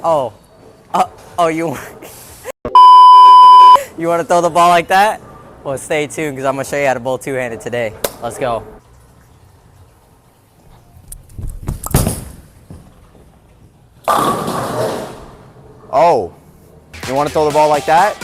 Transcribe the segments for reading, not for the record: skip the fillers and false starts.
Oh, oh, you you want to throw the ball like that? Well, stay tuned because I'm gonna show you how to bowl two-handed today. Let's go. Oh, you want to throw the ball like that?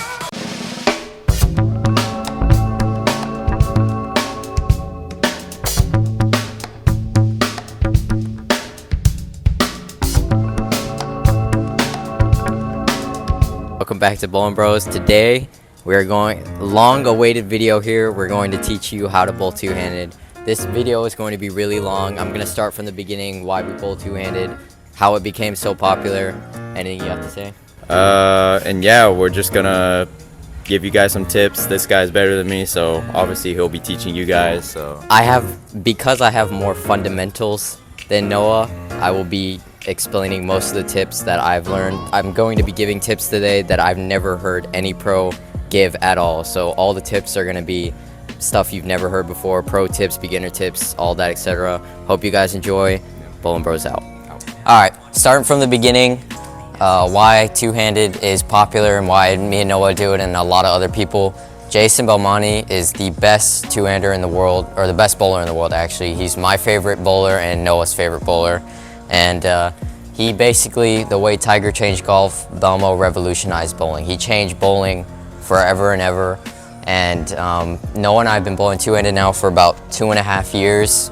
Welcome back to Bowling Bros. Today we're going long-awaited video here. We're going to teach you how to bowl two-handed. This video is going to be really long. I'm going to start from the beginning, why we bowl two-handed, how it became so popular. Anything you have to say? And yeah, we're just gonna give you guys some tips. This guy's better than me, so obviously he'll be teaching you guys. So Because I have more fundamentals than Noah, I will be explaining most of the tips that I've learned. I'm going to be giving tips today that I've never heard any pro give at all. So all the tips are going to be stuff you've never heard before, pro tips, beginner tips, all that, etc. Hope you guys enjoy. Bowling Bros out. Alright, starting from the beginning, why two-handed is popular and why me and Noah do it and a lot of other people. Jason Belmonte is the best two-hander in the world, or the best bowler in the world actually. He's my favorite bowler and Noah's favorite bowler. And he basically, the way Tiger changed golf, Belmo revolutionized bowling. He changed bowling forever and ever. And Noah and I have been bowling two-handed now for about 2.5 years.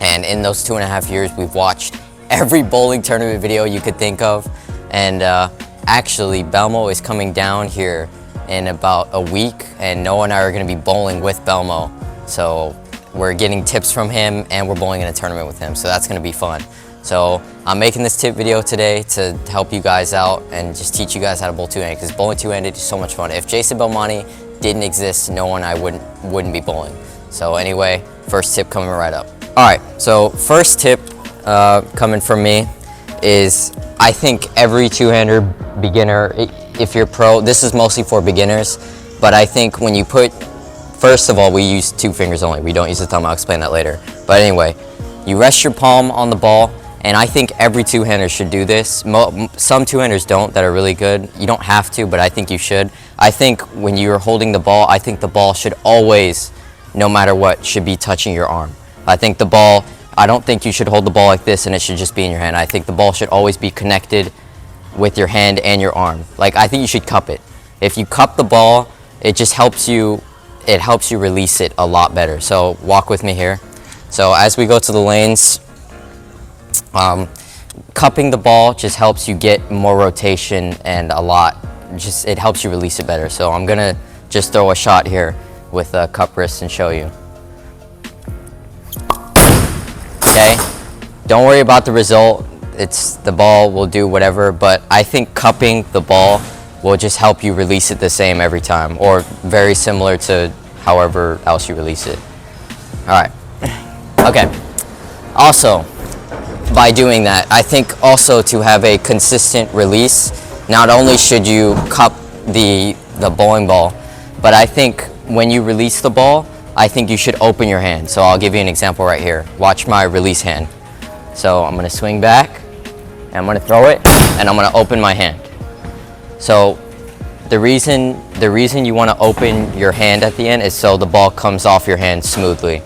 And in those 2.5 years, we've watched every bowling tournament video you could think of. And actually, Belmo is coming down here in about a week. And Noah and I are going to be bowling with Belmo. So we're getting tips from him and we're bowling in a tournament with him. So that's going to be fun. So I'm making this tip video today to help you guys out and just teach you guys how to bowl two-handed, because bowling two-handed is so much fun. If Jason Belmonte didn't exist, no one I wouldn't be bowling. So anyway, first tip coming right up. All right, so first tip coming from me is I think every two-hander beginner, if you're pro, this is mostly for beginners, but I think when you put, first of all, we use 2 fingers only. We don't use the thumb. I'll explain that later. But anyway, you rest your palm on the ball. And I think every two-hander should do this. Some two-handers don't that are really good. You don't have to, but I think you should. I think when you're holding the ball, I think the ball should always, no matter what, should be touching your arm. I think the ball, I don't think you should hold the ball like this and it should just be in your hand. I think the ball should always be connected with your hand and your arm. Like, I think you should cup it. If you cup the ball, it just helps you, release it a lot better. So walk with me here. So as we go to the lanes, cupping the ball just helps you get more rotation and it helps you release it better. So I'm gonna just throw a shot here with a cup wrist and show you. Okay, don't worry about the result. The ball will do whatever, but I think cupping the ball will just help you release it the same every time, or very similar to however else you release it. All right, okay. Also, by doing that, I think also to have a consistent release, not only should you cup the bowling ball, but I think when you release the ball, I think you should open your hand. So I'll give you an example right here. Watch my release hand. So I'm gonna swing back, and I'm gonna throw it, and I'm gonna open my hand. So the reason you wanna open your hand at the end is so the ball comes off your hand smoothly.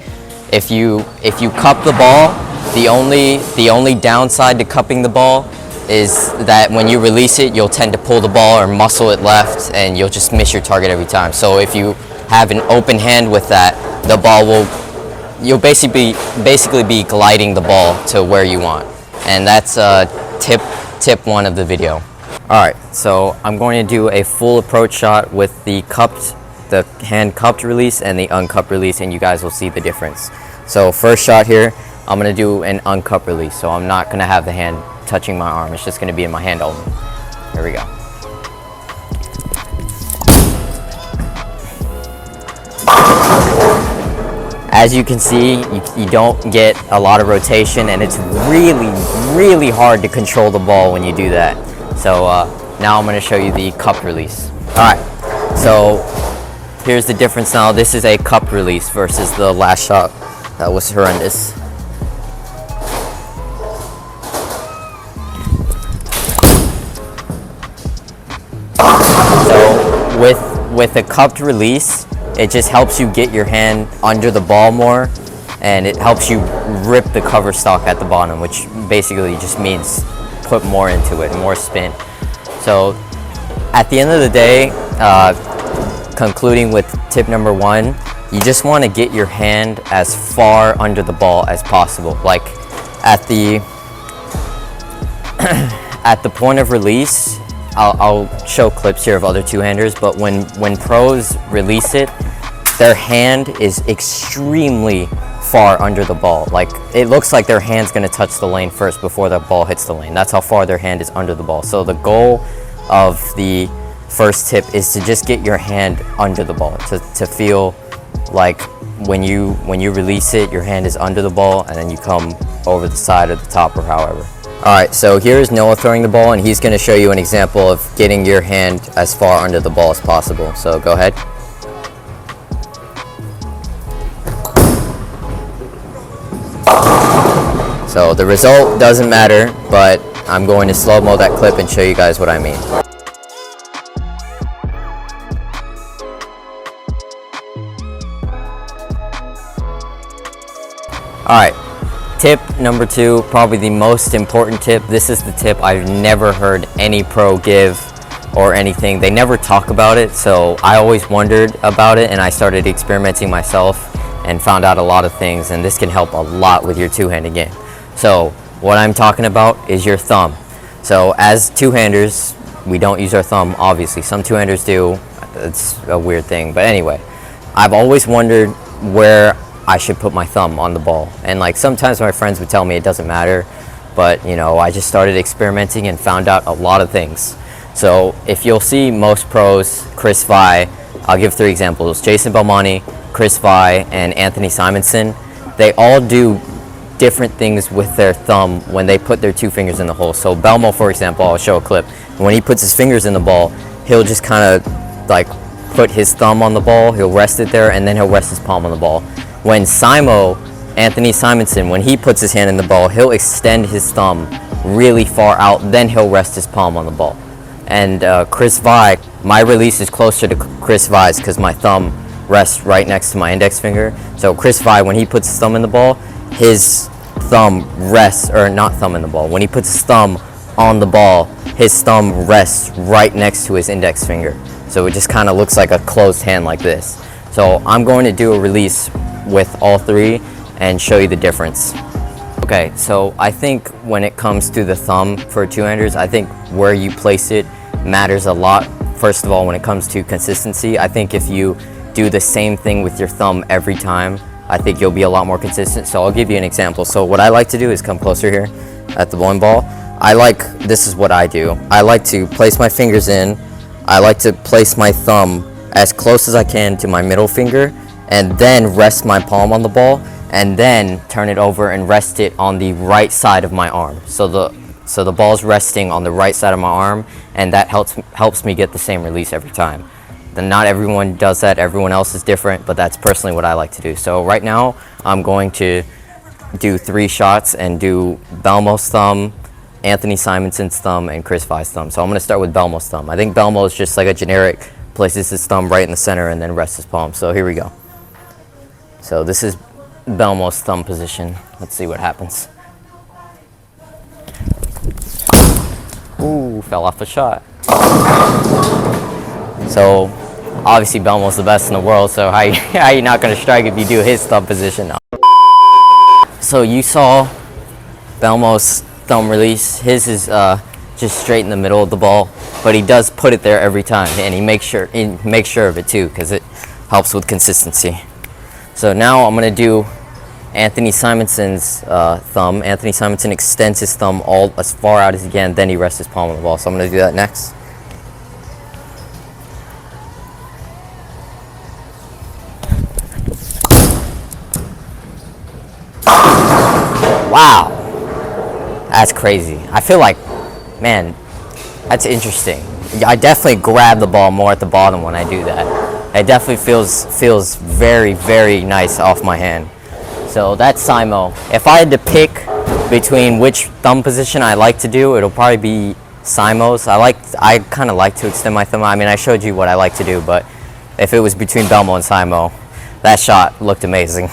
If you cup the ball, the only downside to cupping the ball is that when you release it, you'll tend to pull the ball or muscle it left, and you'll just miss your target every time. So if you have an open hand with that, the ball you'll basically be gliding the ball to where you want. And that's tip 1 of the video. All right, so I'm going to do a full approach shot with the hand cupped release and the uncupped release, and you guys will see the difference. So first shot here, I'm gonna do an uncupped release, so I'm not gonna have the hand touching my arm. It's just gonna be in my hand only. There we go. As you can see, you don't get a lot of rotation, and it's really, really hard to control the ball when you do that. So now I'm gonna show you the cupped release. All right, so here's the difference now. This is a cupped release versus the last shot. That was horrendous. with a cupped release, it just helps you get your hand under the ball more, and it helps you rip the cover stock at the bottom, which basically just means put more into it, more spin. So at the end of the day, concluding with tip number 1, you just want to get your hand as far under the ball as possible. Like at the at the point of release, I'll show clips here of other two-handers, but when pros release it, their hand is extremely far under the ball. Like it looks like their hand's gonna touch the lane first before the ball hits the lane. That's how far their hand is under the ball. So the goal of the first tip is to just get your hand under the ball, to feel like when you release it, your hand is under the ball, and then you come over the side or the top or however. All right, so here's Noah throwing the ball, and he's going to show you an example of getting your hand as far under the ball as possible. So go ahead. So the result doesn't matter, but I'm going to slow-mo that clip and show you guys what I mean. All right. Tip number 2, probably the most important tip. This is the tip I've never heard any pro give or anything. They never talk about it, so I always wondered about it, and I started experimenting myself and found out a lot of things, and this can help a lot with your two-handed game. So what I'm talking about is your thumb. So as two-handers, we don't use our thumb, obviously. Some two-handers do. It's a weird thing, but anyway, I've always wondered where I should put my thumb on the ball, and like sometimes my friends would tell me it doesn't matter, but you know, I just started experimenting and found out a lot of things. So if you'll see most pros, Chris Vi, I'll give 3 examples: Jason Belmonte, Chris Vi, and Anthony Simonson. They all do different things with their thumb when they put their 2 fingers in the hole. So Belmo, for example, I'll show a clip. When he puts his fingers in the ball, he'll just kind of like put his thumb on the ball, he'll rest it there, and then he'll rest his palm on the ball. When Anthony Simonson, when he puts his hand in the ball, he'll extend his thumb really far out, then he'll rest his palm on the ball. And Chris Vi, my release is closer to Chris Vi's because my thumb rests right next to my index finger. So Chris Vi, when he puts his thumb in the ball, his thumb rests, or not thumb in the ball, when he puts his thumb on the ball, his thumb rests right next to his index finger. So it just kind of looks like a closed hand like this. So I'm going to do a release with all 3 and show you the difference. Okay, so I think when it comes to the thumb for two-handers, I think where you place it matters a lot. First of all, when it comes to consistency, I think if you do the same thing with your thumb every time, I think you'll be a lot more consistent. So I'll give you an example. So what I like to do is come closer here at the bowling ball. This is what I do. I like to place my fingers in. I like to place my thumb as close as I can to my middle finger, and then rest my palm on the ball, and then turn it over and rest it on the right side of my arm. So the ball's resting on the right side of my arm, and that helps me get the same release every time. Then not everyone does that, everyone else is different, but that's personally what I like to do. So right now, I'm going to do 3 shots and do Belmo's thumb, Anthony Simonson's thumb, and Chris Vi's thumb. So I'm gonna start with Belmo's thumb. I think Belmo is just like a generic, places his thumb right in the center and then rests his palm. So here we go. So this is Belmo's thumb position. Let's see what happens. Ooh, fell off a shot. So obviously Belmo's the best in the world, so how you not gonna strike if you do his thumb position? No. So you saw Belmo's thumb release. His is just straight in the middle of the ball, but he does put it there every time, and he makes sure of it too, because it helps with consistency. So now I'm gonna do Anthony Simonson's thumb. Anthony Simonson extends his thumb all as far out as he can, then he rests his palm on the ball. So I'm gonna do that next. Wow, that's crazy. I feel like, man, that's interesting. I definitely grab the ball more at the bottom when I do that. It definitely feels very, very nice off my hand. So that's Simo. If I had to pick between which thumb position I like to do, it'll probably be Simos, I kind of like to extend my thumb. I mean, I showed you what I like to do, but if it was between Belmo and Simo, that shot looked amazing.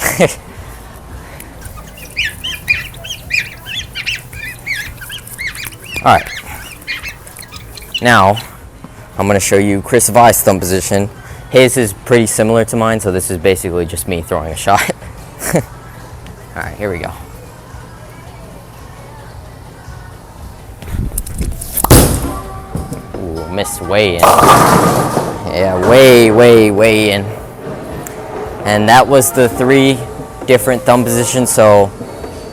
All right. Now, I'm going to show you Chris Vi's thumb position. His is pretty similar to mine, so this is basically just me throwing a shot. All right, here we go. Ooh, missed way in. Yeah, way in. And that was the 3 different thumb positions. So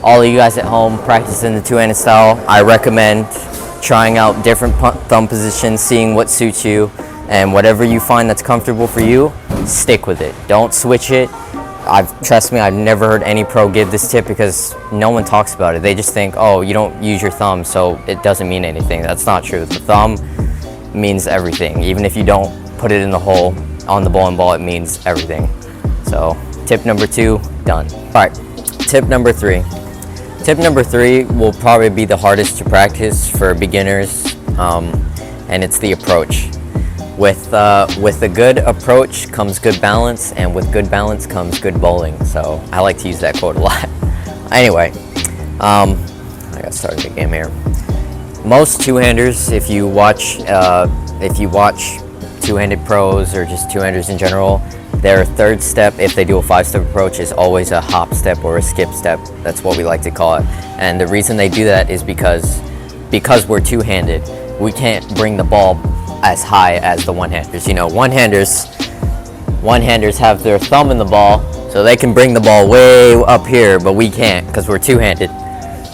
all of you guys at home practicing the two-handed style, I recommend trying out different thumb positions, seeing what suits you, and whatever you find that's comfortable for you, stick with it. Don't switch it. Trust me, I've never heard any pro give this tip because no one talks about it. They just think, oh, you don't use your thumb, so it doesn't mean anything. That's not true. The thumb means everything. Even if you don't put it in the hole on the bowling ball, it means everything. So tip number 2, done. All right, tip number 3. Tip number 3 will probably be the hardest to practice for beginners, and it's the approach. With a good approach comes good balance, and with good balance comes good bowling. So I like to use that quote a lot. Anyway, I got started the game here. Most two-handers, if you watch two-handed pros or just two-handers in general, their third step, if they do a 5-step approach, is always a hop step or a skip step. That's what we like to call it. And the reason they do that is because we're two-handed, we can't bring the ball as high as the one-handers. You know, one-handers have their thumb in the ball, so they can bring the ball way up here, but we can't because we're two-handed.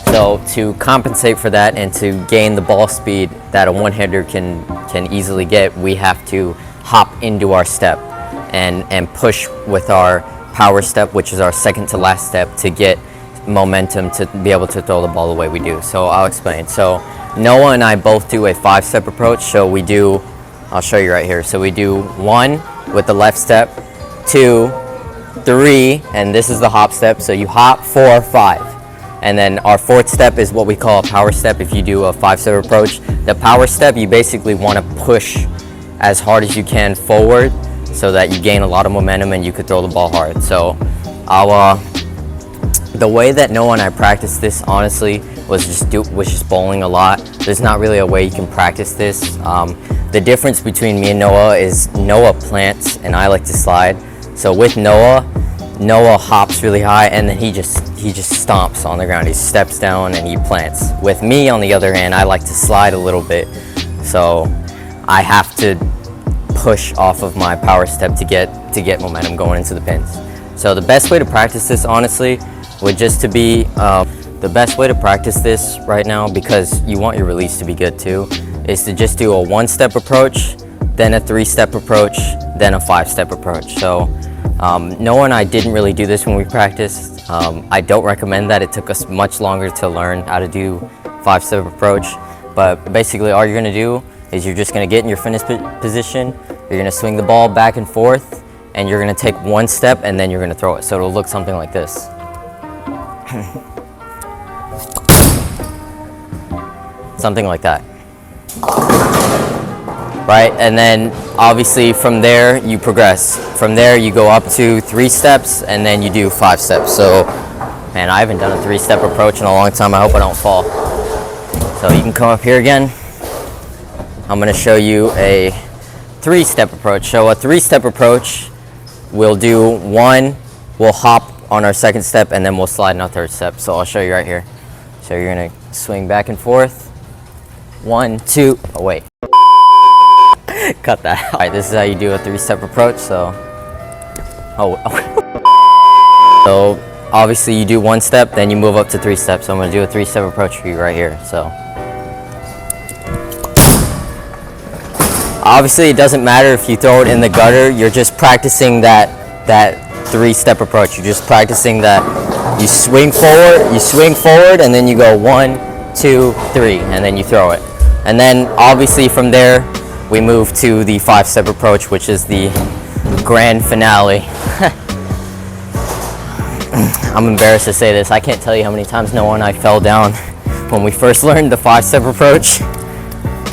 So to compensate for that and to gain the ball speed that a one-hander can easily get, we have to hop into our step and push with our power step, which is our second to last step, to get momentum to be able to throw the ball the way we do. So I'll explain. So Noah and I both do a 5-step approach. So I'll show you right here. So we do 1 with the left step, 2, 3, and this is the hop step. So you hop 4, 5. And then our 4th step is what we call a power step. If you do a 5-step approach, the power step, you basically want to push as hard as you can forward so that you gain a lot of momentum and you could throw the ball hard. So the way that Noah and I practiced this, honestly, was just bowling a lot. There's not really a way you can practice this. The difference between me and Noah is Noah plants and I like to slide. So with Noah hops really high and then he just stomps on the ground. He steps down and he plants. With me, on the other hand, I like to slide a little bit. So I have to push off of my power step to get momentum going into the pins. So the best way to practice this, honestly, would just to be the best way to practice this right now, because you want your release to be good too, is to just do a 1-step approach, then a 3-step approach, then a 5-step approach. So Noah and I didn't really do this when we practiced. I don't recommend that. It took us much longer to learn how to do 5-step approach. But basically all you're gonna do is you're just gonna get in your finish position, you're gonna swing the ball back and forth, and you're gonna take 1 step and then you're gonna throw it. So it'll look something like this. Something like that. Right, and then obviously from there you progress. From there you go up to 3 steps and then you do 5 steps. So, man, I haven't done a 3-step approach in a long time. I hope I don't fall. So you can come up here again. I'm gonna show you a 3-step approach. So a 3-step approach, we'll do 1, we'll hop on our 2nd step, and then we'll slide in our 3rd step. So I'll show you right here. So you're gonna swing back and forth. 1, 2, oh wait. Cut that. All right, this is how you do a 3-step approach. So, so obviously you do 1 step, then you move up to 3 steps. So I'm gonna do a 3-step approach for you right here. So, obviously it doesn't matter if you throw it in the gutter. You're just practicing that 3-step approach. You're just practicing that you swing forward, and then you go 1, 2, 3, and then you throw it. And then obviously from there, we move to the 5-step approach, which is the grand finale. I'm embarrassed to say this. I can't tell you how many times Noah and I fell down when we first learned the 5-step approach.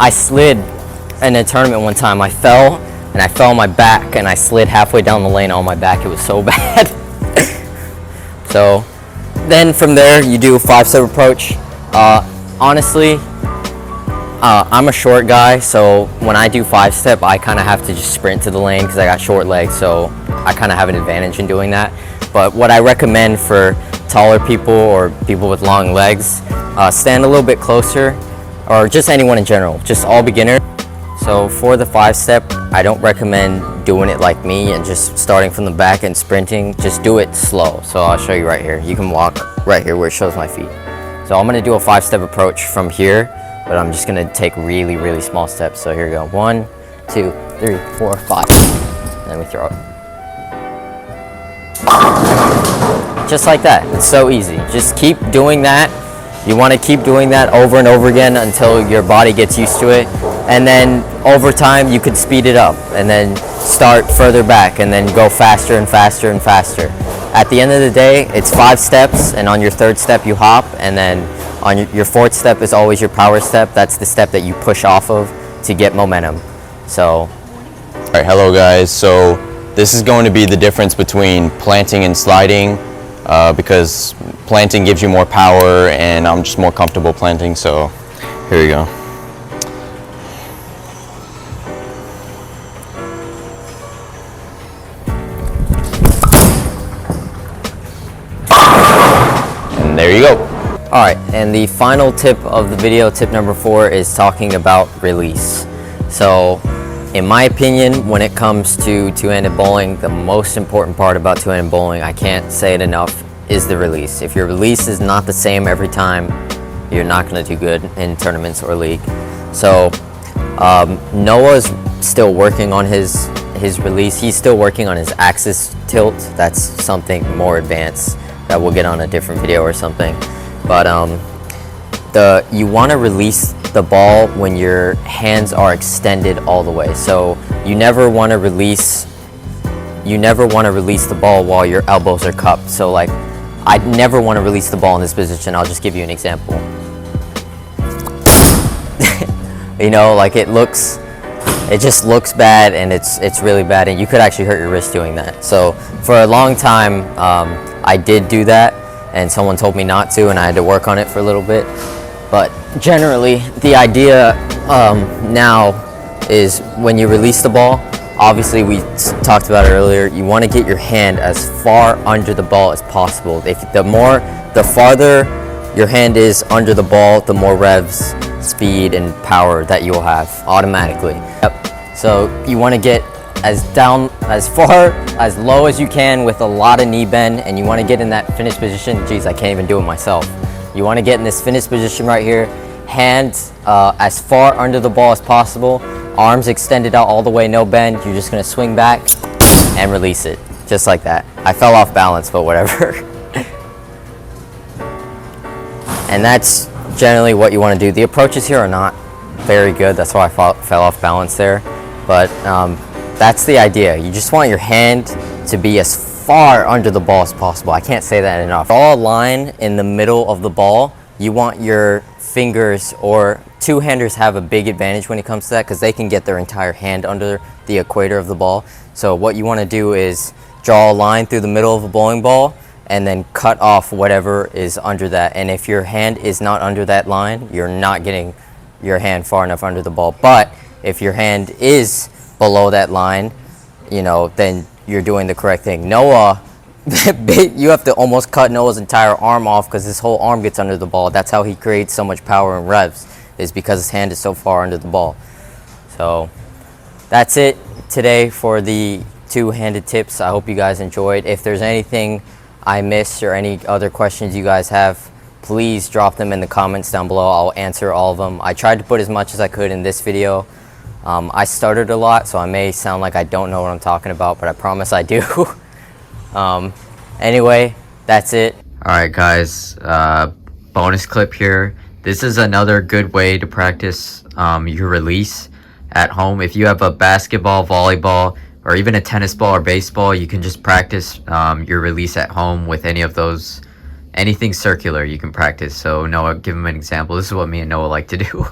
I slid in a tournament one time. I fell and I fell on my back and I slid halfway down the lane on my back. It was so bad. So then from there you do a 5-step approach. Honestly, I'm a short guy, so when I do 5-step, I kind of have to just sprint to the lane because I got short legs, so I kind of have an advantage in doing that. But what I recommend for taller people or people with long legs, stand a little bit closer, or just anyone in general, just all beginner. So for the 5-step, I don't recommend doing it like me and just starting from the back and sprinting. Just do it slow. So I'll show you right here. You can walk right here where it shows my feet. So I'm gonna do a 5-step approach from here, but I'm just gonna take really, really small steps. So here we go. 1, 2, 3, 4, 5. And then we throw it. Just like that. It's so easy. Just keep doing that. You want to keep doing that over and over again until your body gets used to it. And then over time you could speed it up and then start further back and then go faster and faster and faster. At the end of the day, it's 5 steps, and on your 3rd step you hop, and then on your 4th step is always your power step. That's the step that you push off of to get momentum. So, All right, hello guys. So this is going to be the difference between planting and sliding, because planting gives you more power and I'm just more comfortable planting. So here we go. And there you go. all right, and the final tip of the video, tip number 4, is talking about release. So in my opinion, when it comes to two-handed bowling, the most important part about two-handed bowling, I can't say it enough, is the release. If your release is not the same every time, you're not going to do good in tournaments or league. So Noah's still working on his release. He's still working on his axis tilt. That's something more advanced that we'll get on a different video or something. But you want to release the ball when your hands are extended all the way. So you never want to release the ball while your elbows are cupped. So like, I never want to release the ball in this position. I'll just give you an example. You know, like it just looks bad, and it's really bad, and you could actually hurt your wrist doing that. So for a long time, I did do that, and someone told me not to, and I had to work on it for a little bit. But generally, the idea now is when you release the ball, obviously we talked about it earlier, you want to get your hand as far under the ball as possible. The farther your hand is under the ball, the more revs, speed, and power that you'll have automatically. Yep. So you want to get as low as you can with a lot of knee bend, and you want to get in that finish position. Geez, I can't even do it myself. You want to get in this finish position right here, hands as far under the ball as possible, arms extended out all the way, no bend. You're just going to swing back and release it, just like that. I fell off balance, but whatever. And that's generally what you want to do. The approaches here are not very good. That's why I fell off balance there. But that's the idea. You just want your hand to be as far under the ball as possible. I can't say that enough. Draw a line in the middle of the ball. You want your fingers, or two-handers have a big advantage when it comes to that because they can get their entire hand under the equator of the ball. So what you want to do is draw a line through the middle of a bowling ball and then cut off whatever is under that. And if your hand is not under that line, you're not getting your hand far enough under the ball. But if your hand is below that line, you know, then you're doing the correct thing. Noah, you have to almost cut Noah's entire arm off because his whole arm gets under the ball. That's how he creates so much power and revs, is because his hand is so far under the ball. So that's it today for the two-handed tips. I hope you guys enjoyed. If there's anything I missed or any other questions you guys have, please drop them in the comments down below. I'll answer all of them. I tried to put as much as I could in this video. I stuttered a lot, so I may sound like I don't know what I'm talking about, but I promise I do. Anyway, that's it. Alright guys, bonus clip here. This is another good way to practice your release at home. If you have a basketball, volleyball, or even a tennis ball or baseball, you can just practice your release at home with any of those. Anything circular you can practice. So Noah, give him an example. This is what me and Noah like to do.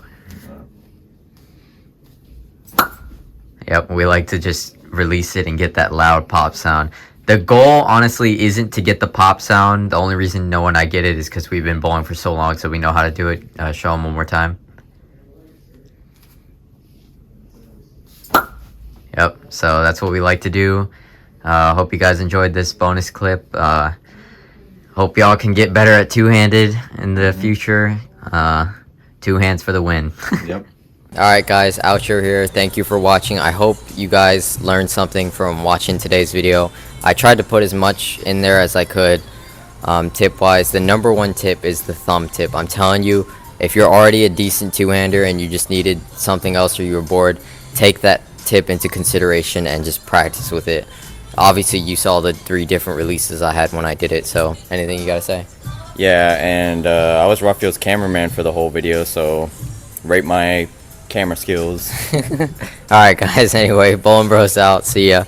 Yep, we like to just release it and get that loud pop sound. The goal, honestly, isn't to get the pop sound. The only reason Noah and I get it is because we've been bowling for so long, so we know how to do it. Show them one more time. Yep, so that's what we like to do. Hope you guys enjoyed this bonus clip. Hope y'all can get better at two-handed in the future. Two hands for the win. Yep. Alright guys, outro here. Thank you for watching. I hope you guys learned something from watching today's video. I tried to put as much in there as I could, tip-wise. The number one tip is the thumb tip. I'm telling you, if you're already a decent two-hander and you just needed something else or you were bored, take that tip into consideration and just practice with it. Obviously, you saw the 3 different releases I had when I did it, so anything you gotta say? Yeah, and I was Rafael's cameraman for the whole video, so rate my camera skills. Alright guys, anyway, Bowling Bros out. See ya.